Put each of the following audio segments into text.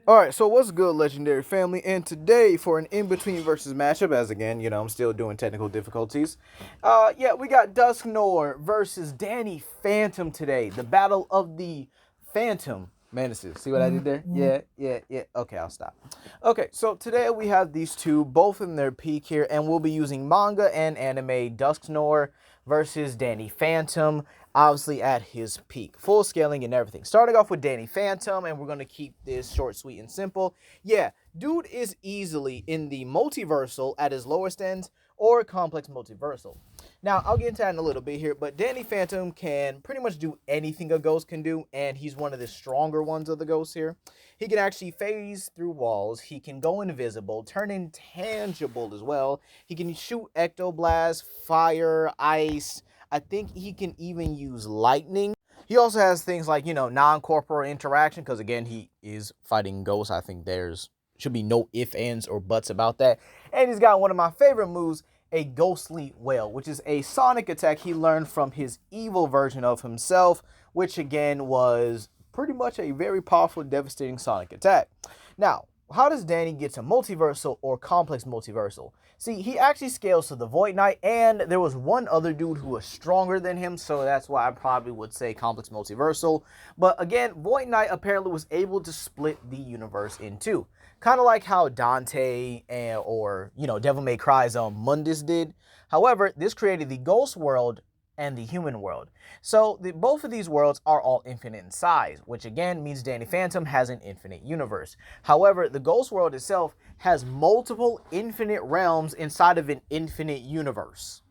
Alright, so what's good, Legendary Family? And today, for an in-between versus matchup, as again, I'm still doing technical difficulties. Yeah, we got Dusknoir versus Danny Phantom today. The battle of the Phantom Menaces. See what I did there? Yeah. Okay, I'll stop. Okay, so today we have these two, both in their peak here, and we'll be using manga and anime. Dusknoir versus Danny Phantom, obviously at his peak. Full scaling and everything. Starting off with Danny Phantom, and we're going to keep this short, sweet, and simple. Yeah, dude is easily in the multiversal at his lowest ends or complex multiversal. Now, I'll get into that in a little bit here, but Danny Phantom can pretty much do anything a ghost can do, and he's one of the stronger ones of the ghosts here. He can actually phase through walls, he can go invisible, turn intangible as well, he can shoot ectoblast, fire, ice, I think he can even use lightning. He also has things like, non-corporeal interaction, because again, he is fighting ghosts. I think there's should be no ifs, ands, or buts about that. And he's got one of my favorite moves, a ghostly wail, which is a sonic attack he learned from his evil version of himself, which again was pretty much a very powerful, devastating sonic attack. Now, how does Danny get to multiversal or complex multiversal? See, he actually scales to the Void Knight, and there was one other dude who was stronger than him, so that's why I probably would say complex multiversal. But again, Void Knight apparently was able to split the universe in two. Kind of like how Dante or Devil May Cry's Mundus did. However, this created the Ghost World and the human world. So both of these worlds are all infinite in size, which again means Danny Phantom has an infinite universe. However, the Ghost World itself has multiple infinite realms inside of an infinite universe.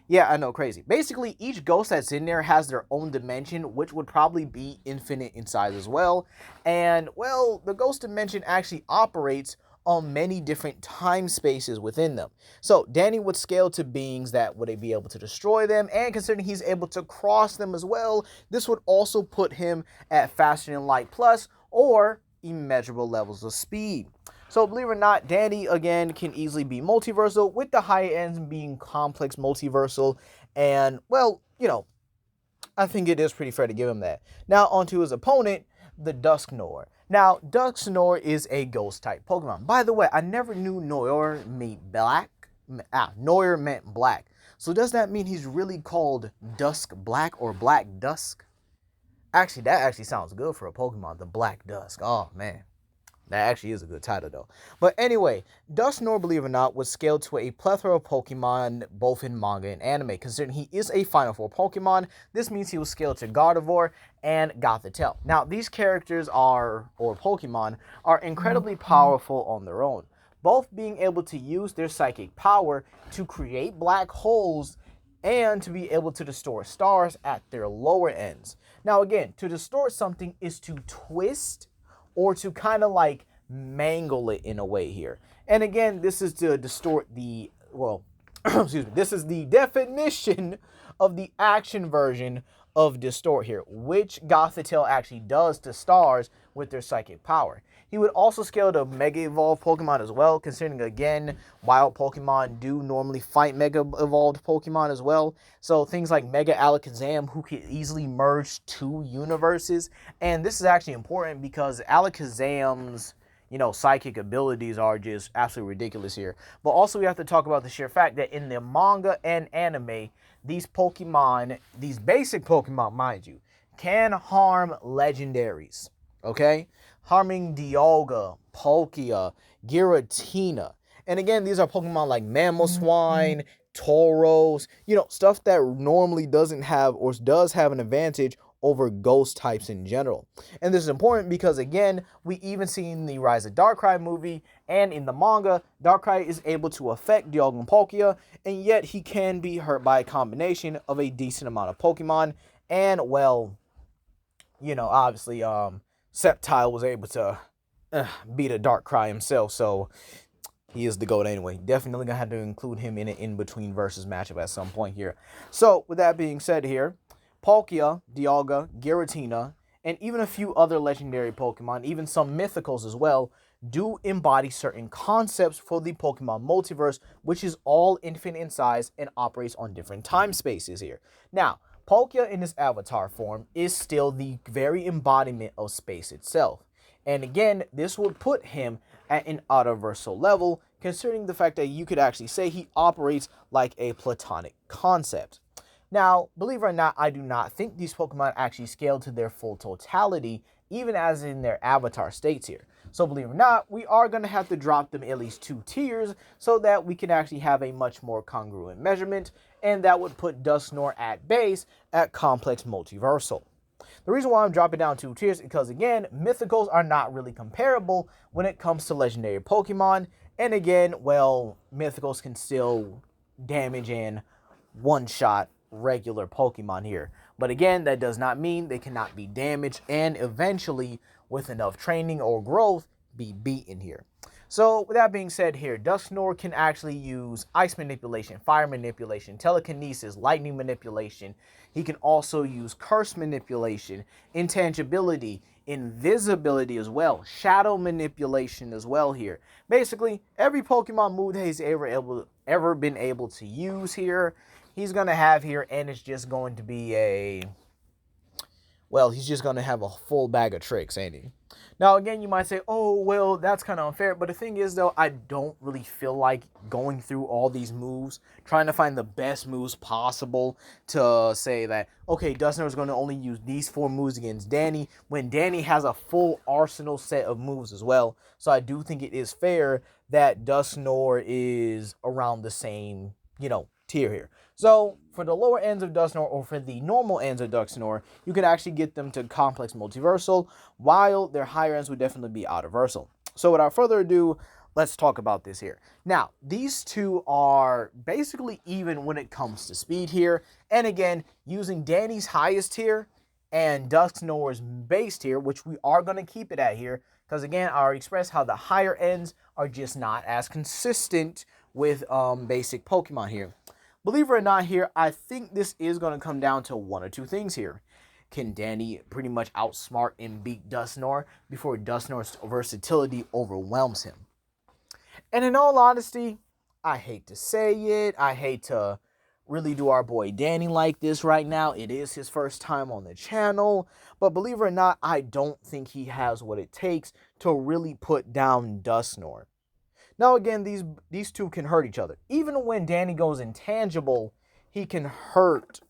Yeah, I know, crazy. Basically, each ghost that's in there has their own dimension, which would probably be infinite in size as well. And, well, the ghost dimension actually operates on many different time spaces within them. So Danny would scale to beings that would be able to destroy them, and considering he's able to cross them as well, this would also put him at faster than light plus or immeasurable levels of speed. So believe it or not, Danny again can easily be multiversal, with the high ends being complex multiversal, and well, I think it is pretty fair to give him that. Now onto his opponent, the Dusknoir. Now, Dusknoir is a ghost type Pokemon. By the way, I never knew Noir meant black. Noir meant black. So does that mean he's really called Dusk Black or Black Dusk? Actually, that actually sounds good for a Pokemon, the Black Dusk. Oh man. That actually is a good title, though. But anyway, Dusknoir, believe it or not, was scaled to a plethora of Pokemon, both in manga and anime. Considering he is a Final Four Pokemon, this means he was scaled to Gardevoir and Gothitelle. Now, these characters or Pokemon, are incredibly powerful on their own, both being able to use their psychic power to create black holes and to be able to distort stars at their lower ends. Now, again, to distort something is to twist or to kind of like mangle it in a way here. And again, this is to distort the, well, excuse me, this is the definition of the action version of distort here, which Gothitelle actually does to stars with their psychic power. He would also scale to Mega Evolved Pokemon as well, considering again, wild Pokemon do normally fight Mega Evolved Pokemon as well. So things like Mega Alakazam, who can easily merge two universes. And this is actually important because Alakazam's psychic abilities are just absolutely ridiculous here. But also we have to talk about the sheer fact that in the manga and anime, these Pokemon, these basic Pokemon, mind you, can harm legendaries. Okay? Harming Dialga, Palkia, Giratina. And again, these are Pokemon like Mamoswine, Tauros, stuff that normally doesn't have or does have an advantage over ghost types in general. And this is important because, again, we even see in the Rise of Darkrai movie and in the manga, Darkrai is able to affect Dialga and Palkia, and yet he can be hurt by a combination of a decent amount of Pokemon. And, well, obviously, Sceptile was able to beat a Darkrai himself, so he is the GOAT anyway. Definitely gonna have to include him in an in-between versus matchup at some point here. So, with that being said here, Palkia, Dialga, Giratina, and even a few other legendary Pokemon, even some mythicals as well, do embody certain concepts for the Pokemon multiverse, which is all infinite in size and operates on different time spaces here. Now, Palkia in his avatar form is still the very embodiment of space itself. And again, this would put him at an autoversal level, considering the fact that you could actually say he operates like a platonic concept. Now, believe it or not, I do not think these Pokemon actually scale to their full totality, even as in their avatar states here. So believe it or not, we are going to have to drop them at least 2 tiers so that we can actually have a much more congruent measurement, and that would put Dusknoir at base at complex multiversal. The reason why I'm dropping down 2 tiers is because, again, mythicals are not really comparable when it comes to legendary Pokemon. And again, well, mythicals can still damage and one-shot regular Pokemon here. But again, that does not mean they cannot be damaged and eventually, with enough training or growth, be beaten here. So with that being said here, Dusknoir can actually use ice manipulation, fire manipulation, telekinesis, lightning manipulation. He can also use curse manipulation, intangibility, invisibility as well, shadow manipulation as well here. Basically, every Pokemon move that he's ever been able to use here, he's going to have here, and it's just going to be he's just going to have a full bag of tricks, ain't he? Now, again, you might say, oh, well, that's kind of unfair. But the thing is, though, I don't really feel like going through all these moves, trying to find the best moves possible to say that, okay, Dusknoir is going to only use these 4 moves against Danny, when Danny has a full arsenal set of moves as well. So I do think it is fair that Dusknoir is around the same, tier here. So for the lower ends of Dusknoir, or for the normal ends of Dusknoir, you can actually get them to complex multiversal, while their higher ends would definitely be autoversal. So without further ado, let's talk about this here. Now, these two are basically even when it comes to speed here. And again, using Danny's highest tier and Dusknoir's base tier, which we are going to keep it at here, because again, I already expressed how the higher ends are just not as consistent with basic Pokemon here. Believe it or not here, I think this is going to come down to one or two things here. Can Danny pretty much outsmart and beat Dusknoir before Dusknoir's versatility overwhelms him? And in all honesty, I hate to say it, I hate to really do our boy Danny like this right now. It is his first time on the channel, but believe it or not, I don't think he has what it takes to really put down Dusknoir. Now again, these two can hurt each other. Even when Danny goes intangible, he can get hurt,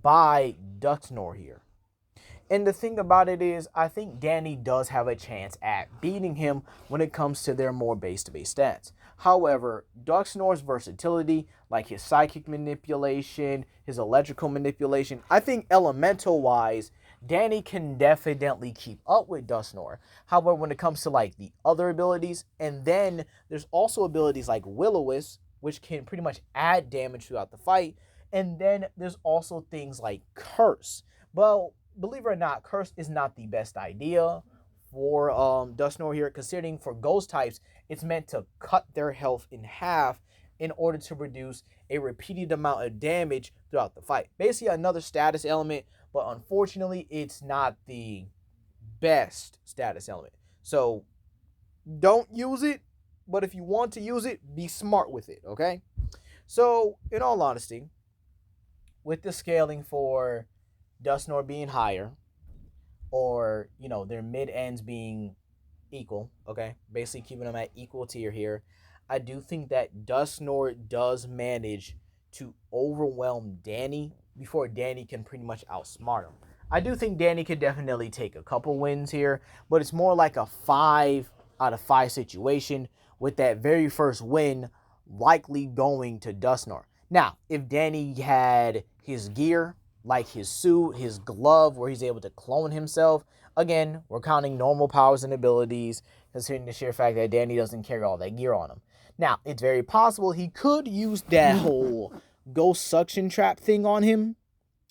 by Dusknoir here. And the thing about it is, I think Danny does have a chance at beating him when it comes to their more base-to-base stats. However, Dusknoir's versatility, like his psychic manipulation, his electrical manipulation, I think elemental-wise, Danny can definitely keep up with Dusknoir. However, when it comes to like the other abilities, and then there's also abilities like Will-O-Wisp, which can pretty much add damage throughout the fight, and then there's also things like Curse. Well, believe it or not, Curse is not the best idea for Dusknoir here, considering for ghost types, it's meant to cut their health in half in order to reduce a repeated amount of damage throughout the fight. Basically, another status element, but unfortunately, it's not the best status element. So, don't use it, but if you want to use it, be smart with it, okay? So, in all honesty, with the scaling for Dusknoir being higher, or, their mid-ends being equal, okay? Basically keeping them at equal tier here. I do think that Dusknoir does manage to overwhelm Danny before Danny can pretty much outsmart him. I do think Danny could definitely take a couple wins here, but it's more like a 5 out of 5 situation, with that very first win likely going to Dusknoir. Now, if Danny had his gear, like his suit, his glove, where he's able to clone himself, again, we're counting normal powers and abilities, considering the sheer fact that Danny doesn't carry all that gear on him. Now, it's very possible he could use that whole ghost suction trap thing on him,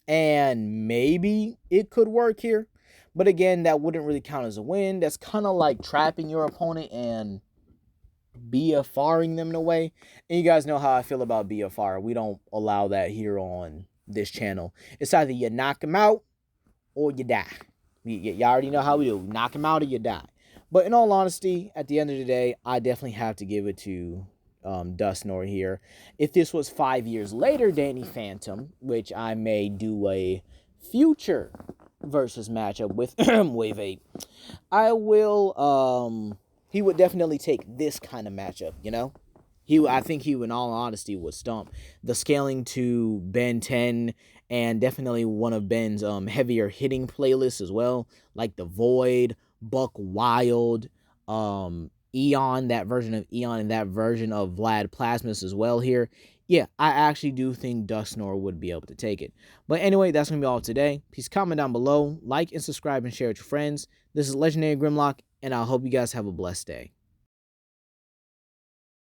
and maybe it could work here. But again, that wouldn't really count as a win. That's kind of like trapping your opponent and BFRing them in a way. And you guys know how I feel about BFR. We don't allow that here on this channel. It's either you knock him out or you die. You already know how we do. Knock him out or you die. But in all honesty, at the end of the day, I definitely have to give it to Dusknoir here. If this was 5 years later, Danny Phantom, which I may do a future versus matchup with Wave 8. He would definitely take this kind of matchup, you know? I think he, in all honesty, would stomp the scaling to Ben 10 and definitely one of Ben's heavier hitting playlists as well, like the Void, Buck Wild, Eon, that version of Eon, and that version of Vlad Plasmus as well here. Yeah, I actually do think Dusknoir would be able to take it. But anyway, that's going to be all today. Please comment down below, like and subscribe and share with your friends. This is Legendary Grimlock, and I hope you guys have a blessed day.